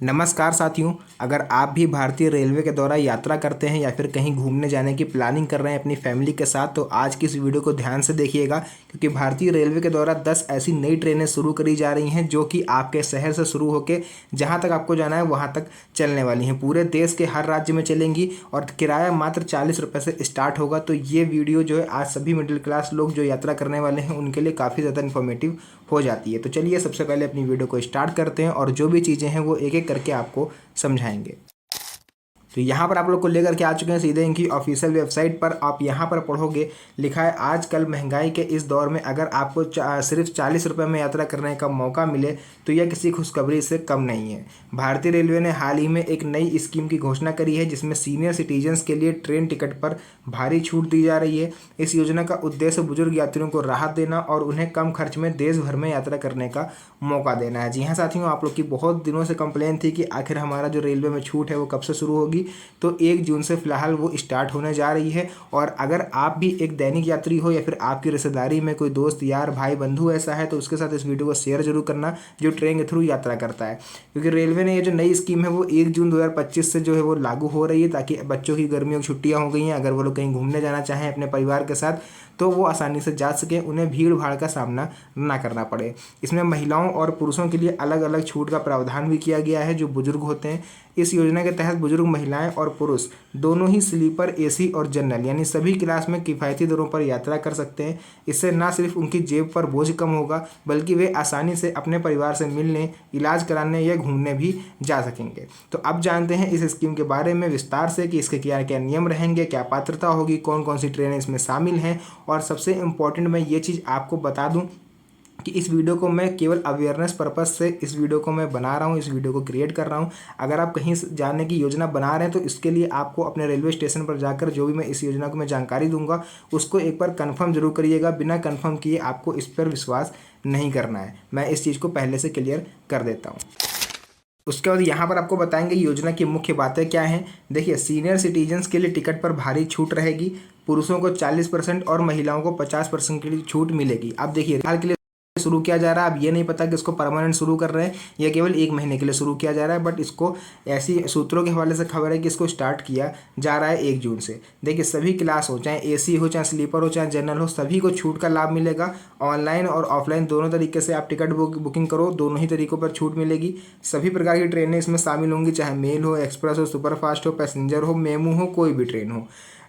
नमस्कार साथियों, अगर आप भी भारतीय रेलवे के द्वारा यात्रा करते हैं या फिर कहीं घूमने जाने की प्लानिंग कर रहे हैं अपनी फैमिली के साथ, तो आज की इस वीडियो को ध्यान से देखिएगा क्योंकि भारतीय रेलवे के द्वारा 10 ऐसी नई ट्रेनें शुरू करी जा रही हैं जो कि आपके शहर से शुरू होकर जहां तक आपको जाना है वहां तक चलने वाली हैं। पूरे देश के हर राज्य में चलेंगी और किराया मात्र 40 रुपये से स्टार्ट होगा। तो ये वीडियो जो है आज सभी मिडिल क्लास लोग जो यात्रा करने वाले हैं उनके लिए काफ़ी ज़्यादा इन्फॉर्मेटिव हो जाती है। तो चलिए सबसे पहले अपनी वीडियो को स्टार्ट करते हैं और जो भी चीज़ें हैं वो एक एक करके आपको समझाएंगे। तो यहाँ पर आप लोग को लेकर के आ चुके हैं सीधे इनकी ऑफिशियल वेबसाइट पर। आप यहाँ पर पढ़ोगे, लिखा है आजकल महंगाई के इस दौर में अगर आपको सिर्फ 40 रुपये में यात्रा करने का मौका मिले तो यह किसी खुशखबरी से कम नहीं है। भारतीय रेलवे ने हाल ही में एक नई स्कीम की घोषणा करी है जिसमें सीनियर सिटीजन्स के लिए ट्रेन टिकट पर भारी छूट दी जा रही है। इस योजना का उद्देश्य बुजुर्ग यात्रियों को राहत देना और उन्हें कम खर्च में देश भर में यात्रा करने का मौका देना है। जी हाँ साथियों, आप लोग की बहुत दिनों से कंप्लेन थी कि आखिर हमारा जो रेलवे में छूट है वो कब से शुरू होगी। तो 1 जून से फिलहाल वो स्टार्ट होने जा रही है। और अगर आप भी एक दैनिक यात्री हो या फिर आपकी रिश्तेदारी में कोई दोस्त यार भाई बंधु ऐसा है तो उसके साथ इस वीडियो को शेयर जरूर करना जो ट्रेन के थ्रू यात्रा करता है, क्योंकि रेलवे ने ये जो नई स्कीम है वो 1 जून 2025 से जो है वो लागू हो रही है ताकि बच्चों की गर्मियों की छुट्टियां हो गई हैं, अगर वो लोग कहीं घूमने जाना चाहें अपने परिवार के साथ तो वो आसानी से जा सकें, उन्हें भीड़ भाड़ का सामना ना करना पड़े। इसमें महिलाओं और पुरुषों के लिए अलग अलग छूट का प्रावधान भी किया गया है जो बुजुर्ग होते हैं। इस योजना के तहत बुजुर्ग महिलाएं और पुरुष दोनों ही स्लीपर, एसी और जनरल यानी सभी क्लास में किफ़ायती दरों पर यात्रा कर सकते हैं। इससे न सिर्फ उनकी जेब पर बोझ कम होगा बल्कि वे आसानी से अपने परिवार से मिलने, इलाज कराने या घूमने भी जा सकेंगे। तो अब जानते हैं इस स्कीम के बारे में विस्तार से कि इसके क्या क्या नियम रहेंगे, क्या पात्रता होगी, कौन कौन सी ट्रेनें इसमें शामिल हैं। और सबसे इम्पॉर्टेंट मैं ये चीज़ आपको बता दूं कि इस वीडियो को मैं केवल अवेयरनेस पर्पस से इस वीडियो को मैं बना रहा हूँ, इस वीडियो को क्रिएट कर रहा हूँ। अगर आप कहीं जाने की योजना बना रहे हैं तो इसके लिए आपको अपने रेलवे स्टेशन पर जाकर जो भी मैं इस योजना को मैं जानकारी दूंगा उसको एक बार कंफर्म जरूर करिएगा। बिना कंफर्म किए आपको इस पर विश्वास नहीं करना है। मैं इस चीज़ को पहले से क्लियर कर देता हूँ। उसके बाद यहाँ पर आपको बताएंगे योजना की मुख्य बातें क्या हैं। देखिए, सीनियर सिटीजन्स के लिए टिकट पर भारी छूट रहेगी। पुरुषों को 40% और महिलाओं को 50% की छूट मिलेगी। अब देखिए, हाल के लिए शुरू किया जा रहा है। अब ये नहीं पता कि इसको परमानेंट शुरू कर रहे हैं या केवल 1 महीने के लिए शुरू किया जा रहा है, बट इसको ऐसी सूत्रों के हवाले से खबर है कि इसको स्टार्ट किया जा रहा है 1 जून से। देखिए, सभी क्लास हो, चाहे एसी हो, चाहे स्लीपर हो, चाहे जनरल हो, सभी को छूट का लाभ मिलेगा। ऑनलाइन और ऑफलाइन दोनों तरीके से आप टिकट बुकिंग करो, दोनों ही तरीकों पर छूट मिलेगी। सभी प्रकार की ट्रेनें इसमें शामिल होंगी, चाहे मेल हो, एक्सप्रेस हो, सुपरफास्ट हो, पैसेंजर हो, मेमू हो, कोई भी ट्रेन हो।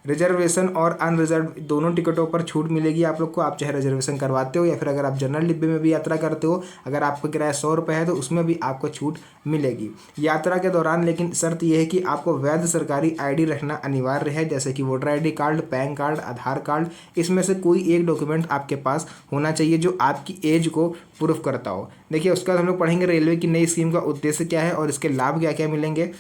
रिजर्वेशन और अनरिजर्व दोनों टिकटों पर छूट मिलेगी आप लोग को। आप चाहे रिजर्वेशन करवाते हो या फिर अगर आप जनरल डिब्बे में भी यात्रा करते हो, अगर आपका किराया 100 रुपये है तो उसमें भी आपको छूट मिलेगी यात्रा के दौरान। लेकिन शर्त यह है कि आपको वैध सरकारी आईडी रखना अनिवार्य है, जैसे कि voter ID card, PAN card, Aadhaar card. इसमें से कोई एक डॉक्यूमेंट आपके पास होना चाहिए जो आपकी एज को प्रूफ करता हो। देखिए, उसका हम लोग पढ़ेंगे रेलवे की नई स्कीम का उद्देश्य क्या है और इसके लाभ क्या क्या मिलेंगे।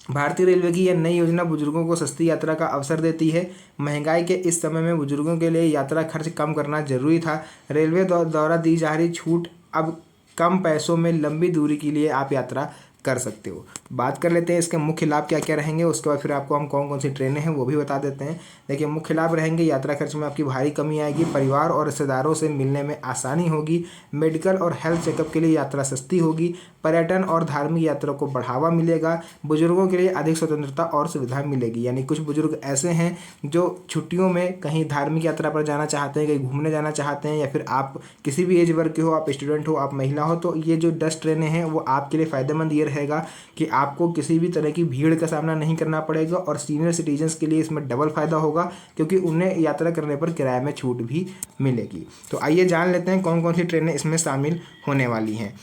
भारतीय रेलवे की यह नई योजना बुजुर्गों को सस्ती यात्रा का अवसर देती है। महंगाई के इस समय में बुजुर्गों के लिए यात्रा खर्च कम करना जरूरी था। रेलवे द्वारा दी जा रही छूट अब कम पैसों में लंबी दूरी के लिए आप यात्रा कर सकते हो। बात कर लेते हैं इसके मुख्य लाभ क्या क्या रहेंगे, उसके बाद फिर आपको हम कौन कौन सी ट्रेनें हैं वो भी बता देते हैं। देखिए, मुख्य लाभ रहेंगे, यात्रा खर्च में आपकी भारी कमी आएगी, परिवार और रिश्तेदारों से मिलने में आसानी होगी, मेडिकल और हेल्थ चेकअप के लिए यात्रा सस्ती होगी, पर्यटन और धार्मिक यात्रा को बढ़ावा मिलेगा, बुजुर्गों के लिए अधिक स्वतंत्रता और सुविधा मिलेगी। यानी कुछ बुजुर्ग ऐसे हैं जो छुट्टियों में कहीं धार्मिक यात्रा पर जाना चाहते हैं, कहीं घूमने जाना चाहते हैं, या फिर आप किसी भी एज वर्ग के हो, आप स्टूडेंट हो, आप महिला हो, तो ये जो 10 ट्रेनें हैं वो आपके लिए फ़ायदेमंद ये रहेगा कि आपको किसी भी तरह की भीड़ का सामना नहीं करना पड़ेगा। और सीनियर सिटीजन्स के लिए इसमें डबल फायदा होगा क्योंकि उन्हें यात्रा करने पर किराए में छूट भी मिलेगी। तो आइए जान लेते हैं कौन कौन सी ट्रेनें इसमें शामिल होने वाली हैं।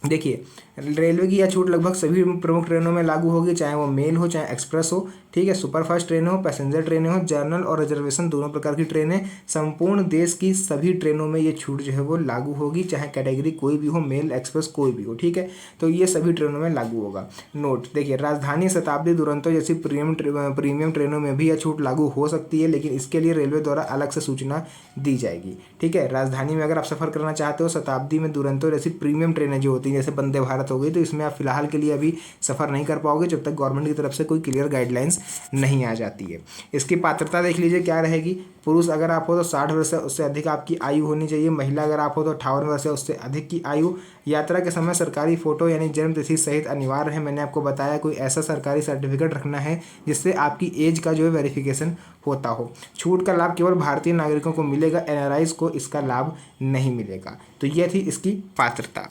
देखिए, रेलवे की यह छूट लगभग सभी प्रमुख ट्रेनों में लागू होगी, चाहे वो मेल हो चाहे एक्सप्रेस हो, ठीक है, सुपरफास्ट ट्रेनें हो, पैसेंजर ट्रेनें हो, जनरल और रिजर्वेशन दोनों प्रकार की ट्रेनें। संपूर्ण देश की सभी ट्रेनों में ये छूट जो है वो लागू होगी, चाहे कैटेगरी कोई भी हो, मेल एक्सप्रेस कोई भी हो, ठीक है। तो ये सभी ट्रेनों में लागू होगा। नोट, देखिए, राजधानी, शताब्दी, दुरंतो जैसी प्रीमियम ट्रेनों में भी यह छूट लागू हो सकती है, लेकिन इसके लिए रेलवे द्वारा अलग से सूचना दी जाएगी, ठीक है। राजधानी में अगर आप सफ़र करना चाहते हो, शताब्दी में, दुरंतो जैसी प्रीमियम ट्रेनें जो होती हैं जैसे वंदे भारत हो गई, तो इसमें आप फिलहाल के लिए अभी सफ़र नहीं कर पाओगे जब तक गवर्नमेंट की तरफ से कोई क्लियर गाइडलाइंस नहीं आ जाती है। इसकी पात्रता देख लीजिए क्या रहेगी। पुरुष अगर आप हो तो 60 वर्ष से उससे अधिक आपकी आयु होनी चाहिए। महिला अगर आप हो तो 58 वर्ष से उससे अधिक की आयु। यात्रा के समय सरकारी फ़ोटो यानी जन्म तिथि सहित अनिवार्य है। मैंने आपको बताया कोई ऐसा सरकारी सर्टिफिकेट रखना है जिससे आपकी एज का जो है वेरिफिकेशन होता हो। छूट का लाभ केवल भारतीय नागरिकों को मिलेगा, एनआरआईज को इसका लाभ नहीं मिलेगा। तो ये थी इसकी पात्रता।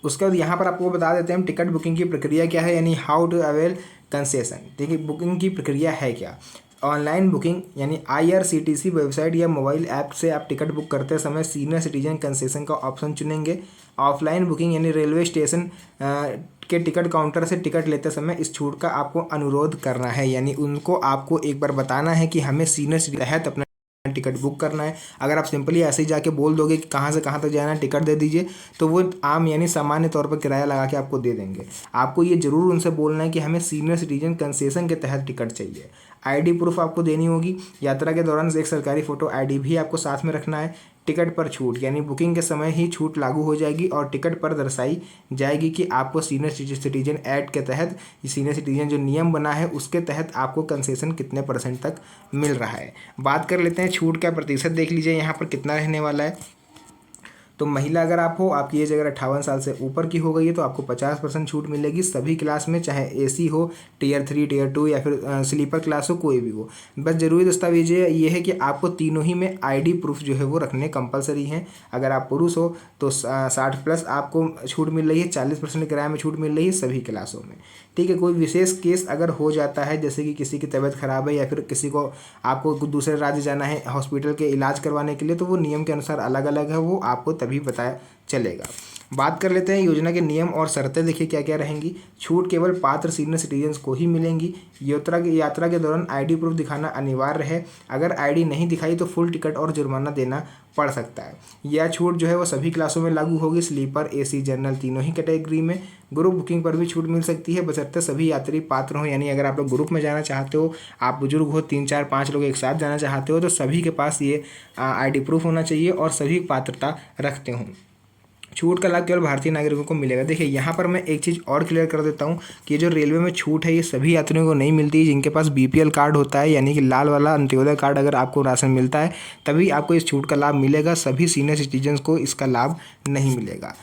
उसके बाद यहाँ पर आपको बता देते हैं हम टिकट बुकिंग की प्रक्रिया क्या है, यानी हाउ टू अवेल कंसेशन। देखिए बुकिंग की प्रक्रिया है क्या। ऑनलाइन बुकिंग यानी IRCTC वेबसाइट या मोबाइल ऐप से आप टिकट बुक करते समय सीनियर सिटीजन कंसेशन का ऑप्शन चुनेंगे। ऑफलाइन बुकिंग यानी रेलवे स्टेशन के टिकट काउंटर से टिकट लेते समय इस छूट का आपको अनुरोध करना है, यानी उनको आपको एक बार बताना है कि हमें सीनियर सिटीजन तहत अपना टिकट बुक करना है। अगर आप सिंपली ऐसे ही जाके बोल दोगे कि कहाँ से कहाँ तक जाना है, टिकट दे दीजिए, तो वो आम यानी सामान्य तौर पर किराया लगा के आपको दे देंगे। आपको ये जरूर उनसे बोलना है कि हमें सीनियर सिटीजन कंसेशन के तहत टिकट चाहिए। ID प्रूफ आपको देनी होगी। यात्रा के दौरान एक सरकारी फ़ोटो ID भी आपको साथ में रखना है। टिकट पर छूट यानी बुकिंग के समय ही छूट लागू हो जाएगी और टिकट पर दर्शाई जाएगी कि आपको सीनियर सिटीजन एक्ट के तहत, सीनियर सिटीजन जो नियम बना है उसके तहत आपको कंसेशन कितने % तक मिल रहा है। बात कर लेते हैं छूट का प्रतिशत। देख लीजिए यहाँ पर कितना रहने वाला है। तो महिला अगर आप हो, आपकी एज अगर 58 साल से ऊपर की हो गई है तो आपको 50% छूट मिलेगी सभी क्लास में, चाहे AC हो, Tier 3 Tier 2 या फिर स्लीपर क्लास हो, कोई भी हो। बस ज़रूरी दस्तावेज ये है कि आपको तीनों ही में ID प्रूफ जो है वो रखने कंपलसरी हैं। अगर आप पुरुष हो तो 60+ आपको छूट मिल रही है, 40% किराए में छूट मिल रही है सभी क्लासों में। ठीक है। कोई विशेष केस अगर हो जाता है, जैसे कि किसी की तबीयत ख़राब है या फिर किसी को आपको दूसरे राज्य जाना है हॉस्पिटल के इलाज करवाने के लिए, तो वो नियम के अनुसार अलग अलग है, वो आपको तभी बताया चलेगा। बात कर लेते हैं योजना के नियम और शर्तें। देखिए क्या क्या रहेंगी। छूट केवल पात्र सीनियर सिटीजन्स को ही मिलेंगी। यात्रा के दौरान ID प्रूफ दिखाना अनिवार्य है। अगर ID नहीं दिखाई तो फुल टिकट और जुर्माना देना पड़ सकता है। यह छूट जो है वो सभी क्लासों में लागू होगी, स्लीपर, AC, जनरल तीनों ही कैटेगरी में। ग्रुप बुकिंग पर भी छूट मिल सकती है बशर्ते सभी यात्री पात्र हों, यानी अगर आप लोग ग्रुप में जाना चाहते हो, आप बुजुर्ग हो, 3 4 5 लोग एक साथ जाना चाहते हो, तो सभी के पास ये ID प्रूफ होना चाहिए और सभी पात्रता रखते हों। छूट का लाभ केवल भारतीय नागरिकों को मिलेगा। देखिए यहाँ पर मैं एक चीज़ और क्लियर कर देता हूँ कि जो रेलवे में छूट है ये सभी यात्रियों को नहीं मिलती। जिनके पास BPL कार्ड होता है, यानी कि लाल वाला अंत्योदय कार्ड, अगर आपको राशन मिलता है तभी आपको इस छूट का लाभ मिलेगा। सभी सीनियर सिटीजन्स को इसका लाभ नहीं मिलेगा।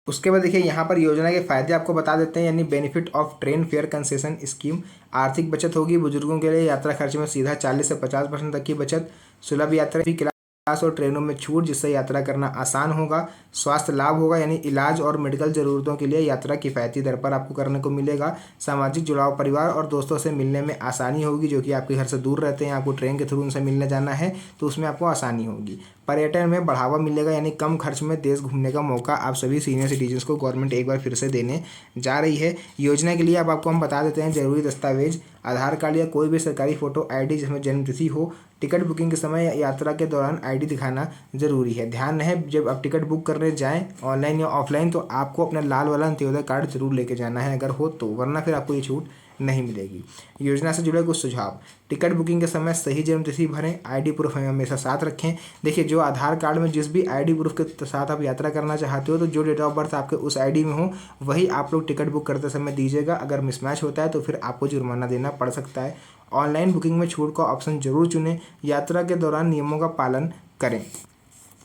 उसके बाद देखिए यहाँ पर योजना के फ़ायदे आपको बता देते हैं, यानी benefit of train fair concession scheme. आर्थिक बचत होगी बुजुर्गों के लिए, यात्रा खर्च में सीधा 40 से 50% तक की बचत। सुलभ यात्रा भी क्लास और ट्रेनों में छूट, जिससे यात्रा करना आसान होगा। स्वास्थ्य लाभ होगा, यानी इलाज और मेडिकल ज़रूरतों के लिए यात्रा किफ़ायती दर पर आपको करने को मिलेगा। सामाजिक जुड़ाव, परिवार और दोस्तों से मिलने में आसानी होगी, जो कि आपके घर से दूर रहते हैं, आपको ट्रेन के थ्रू उनसे मिलने जाना है तो उसमें आपको आसानी होगी। पर्यटन में बढ़ावा मिलेगा, यानी कम खर्च में देश घूमने का मौका आप सभी सीनियर सिटीजन्स को गवर्नमेंट एक बार फिर से देने जा रही है। योजना के लिए अब आपको हम बता देते हैं ज़रूरी दस्तावेज, आधार कार्ड या कोई भी सरकारी फ़ोटो, ID जिसमें जन्मतिथि हो। टिकट बुकिंग के समय यात्रा के दौरान ID दिखाना ज़रूरी है। ध्यान रहे जब आप टिकट बुक करने जाएं ऑनलाइन या ऑफलाइन, तो आपको अपना लाल वाला अंत्योदय कार्ड जरूर लेके जाना है अगर हो तो, वरना फिर आपको ये छूट नहीं मिलेगी। योजना से जुड़े कुछ सुझाव। टिकट बुकिंग के समय सही जन्मतिथि भरें, ID प्रूफ हमेशा साथ रखें। देखिए जो आधार कार्ड में जिस भी ID प्रूफ के साथ आप यात्रा करना चाहते हो, तो जो डेट ऑफ बर्थ आपके उस ID में हो वही आप लोग टिकट बुक करते समय दीजिएगा। अगर मिसमैच होता है तो फिर आपको जुर्माना देना पड़ सकता है। ऑनलाइन बुकिंग में छूट का ऑप्शन जरूर चुनें। यात्रा के दौरान नियमों का पालन करें।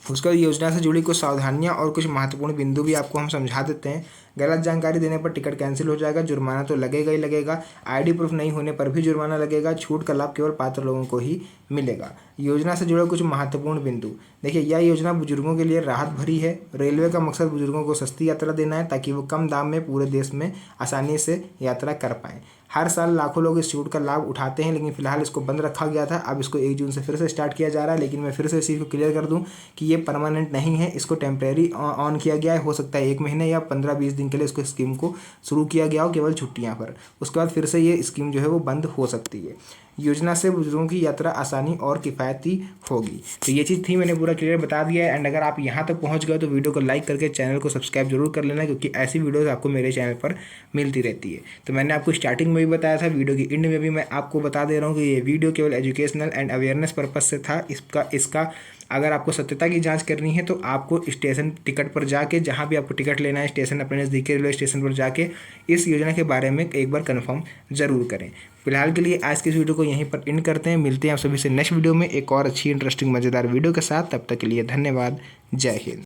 उसके बाद योजना से जुड़ी कुछ सावधानियां और कुछ महत्वपूर्ण बिंदु भी आपको हम समझा देते हैं। गलत जानकारी देने पर टिकट कैंसिल हो जाएगा, जुर्माना तो लगेगा ही लगेगा। ID प्रूफ नहीं होने पर भी जुर्माना लगेगा। छूट का लाभ केवल पात्र लोगों को ही मिलेगा। योजना से जुड़े कुछ महत्वपूर्ण बिंदु। देखिए यह योजना बुजुर्गों के लिए राहत भरी है। रेलवे का मकसद बुजुर्गों को सस्ती यात्रा देना है ताकि वो कम दाम में पूरे देश में आसानी से यात्रा कर पाएँ। हर साल लाखों लोग इस छूट का लाभ उठाते हैं, लेकिन फिलहाल इसको बंद रखा गया था। अब इसको 1 जून से फिर से स्टार्ट किया जा रहा है, लेकिन मैं फिर से इस चीज़ को क्लियर कर दूं कि ये परमानेंट नहीं है। इसको टेम्प्रेरी ऑन किया गया है। हो सकता है 1 महीने या 15-20 दिन के लिए इसको स्कीम को शुरू किया गया हो, केवल छुट्टियां पर। उसके बाद फिर से ये स्कीम जो है वो बंद हो सकती है। योजना से बुजुर्गों की यात्रा आसानी और किफ़ायती होगी। तो ये चीज़ थी, मैंने पूरा क्लियर बता दिया है। एंड अगर आप यहाँ तक पहुँच गए तो वीडियो को लाइक करके चैनल को सब्सक्राइब जरूर कर लेना, क्योंकि ऐसी वीडियोस आपको मेरे चैनल पर मिलती रहती है। तो मैंने आपको स्टार्टिंग में भी बताया था, वीडियो की एंड में भी मैं आपको बता दे रहा हूँ कि ये वीडियो केवल एजुकेशनल एंड अवेयरनेस पर्पज़ से था। इसका अगर आपको सत्यता की जांच करनी है तो आपको स्टेशन टिकट पर जाके, जहां भी आपको टिकट लेना है स्टेशन, अपने नज़दीकी रेलवे स्टेशन पर जाके इस योजना के बारे में एक बार कन्फर्म ज़रूर करें। फिलहाल के लिए आज के इस वीडियो को यहीं पर एंड करते हैं। मिलते हैं आप सभी से नेक्स्ट वीडियो में एक और अच्छी इंटरेस्टिंग मज़ेदार वीडियो के साथ। तब तक के लिए धन्यवाद। जय हिंद।